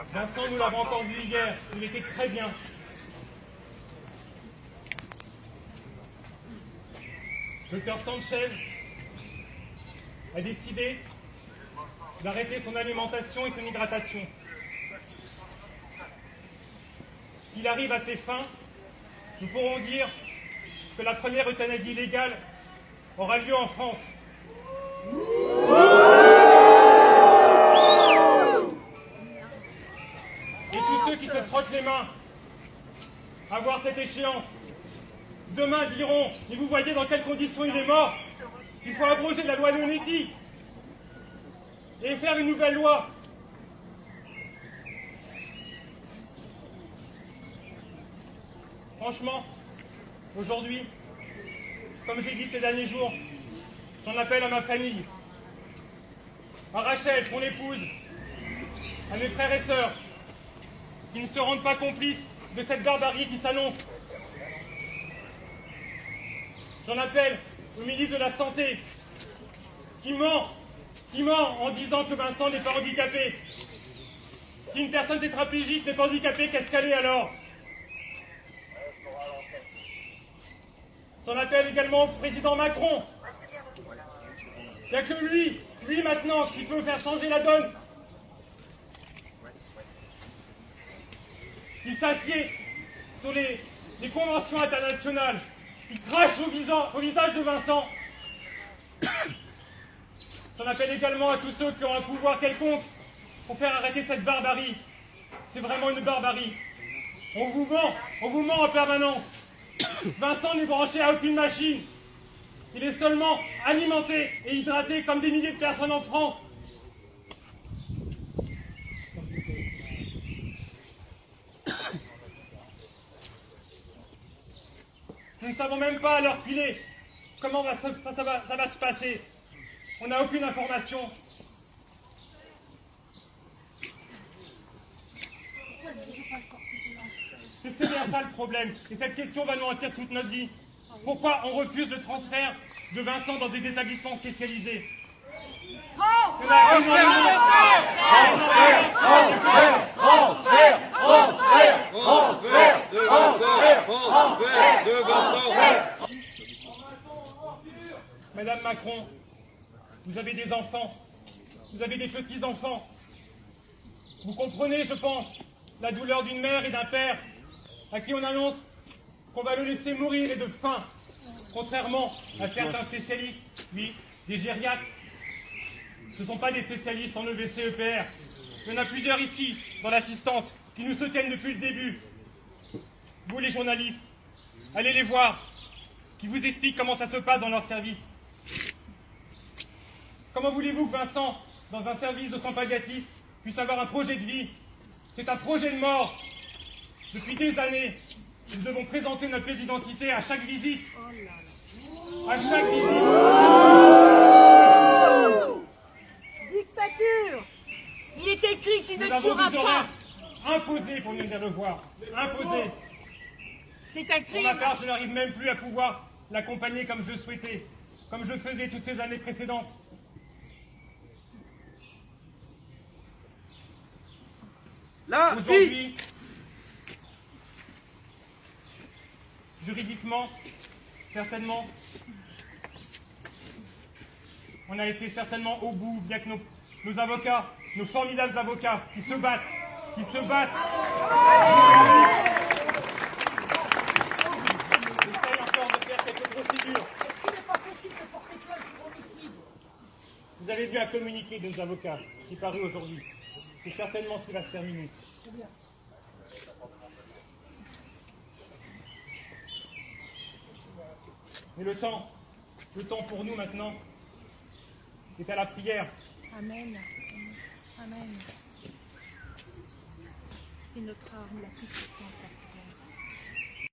Vincent, nous l'avons entendu hier, il était très bien. Dr Sanchez a décidé d'arrêter son alimentation et son hydratation. S'il arrive à ses fins, nous pourrons dire que la première euthanasie légale aura lieu en France. Et tous ceux qui se frottent les mains à voir cette échéance, demain diront, et vous voyez dans quelles conditions il est mort, il faut abroger la loi Leonetti et faire une nouvelle loi. Franchement, aujourd'hui, comme j'ai dit ces derniers jours, j'en appelle à ma famille, à Rachel, son épouse, à mes frères et sœurs, qui ne se rendent pas complices de cette barbarie qui s'annonce. J'en appelle au ministre de la Santé, qui ment en disant que Vincent n'est pas handicapé. Si une personne tétraplégique n'est pas handicapée, qu'est-ce qu'elle est alors? J'en appelle également au président Macron. Il n'y a que lui maintenant, qui peut faire changer la donne. Il s'assied sur les conventions internationales. Il crache au visage de Vincent. J'en appelle également à tous ceux qui ont un pouvoir quelconque pour faire arrêter cette barbarie. C'est vraiment une barbarie. On vous ment en permanence. Vincent n'est branché à aucune machine. Il est seulement alimenté et hydraté comme des milliers de personnes en France. Nous ne savons même pas à l'heure qu'il est comment ça va se passer. On n'a aucune information. Et c'est bien ça le problème. Et cette question va nous hantir toute notre vie. Pourquoi on refuse le transfert de Vincent dans des établissements spécialisés? Madame Macron, vous avez des enfants, vous avez des petits-enfants. Vous comprenez, je pense, la douleur d'une mère et d'un père à qui on annonce qu'on va le laisser mourir et de faim, contrairement à certains spécialistes, oui, des gériatres. Ce ne sont pas des spécialistes en EVC-EPR. Il y en a plusieurs ici, dans l'assistance, qui nous soutiennent depuis le début. Vous, les journalistes, allez les voir, qui vous expliquent comment ça se passe dans leur service. Comment voulez-vous que Vincent, dans un service de soins palliatifs, puisse avoir un projet de vie? C'est un projet de mort. Depuis des années, nous devons présenter notre pièce d'identité à chaque visite. À chaque visite. Dictature! Il est écrit qu'il ne tuera pas. Imposé pour venir le voir. Imposé. C'est un Pour crime. ma part, je n'arrive même plus à pouvoir l'accompagner comme je le souhaitais, comme je le faisais toutes ces années précédentes. La vie. Aujourd'hui, juridiquement, certainement, on a été certainement au bout, bien que nos avocats, nos formidables avocats, qui se battent. J'essaye encore de faire quelques procédures. Il n'est pas possible de porter plainte pour homicide. Vous avez vu un communiqué de nos avocats qui est paru aujourd'hui. C'est certainement ce qui va se terminer. Mais le temps pour nous maintenant, c'est à la prière. Amen. Amen. C'est notre arme la plus puissante.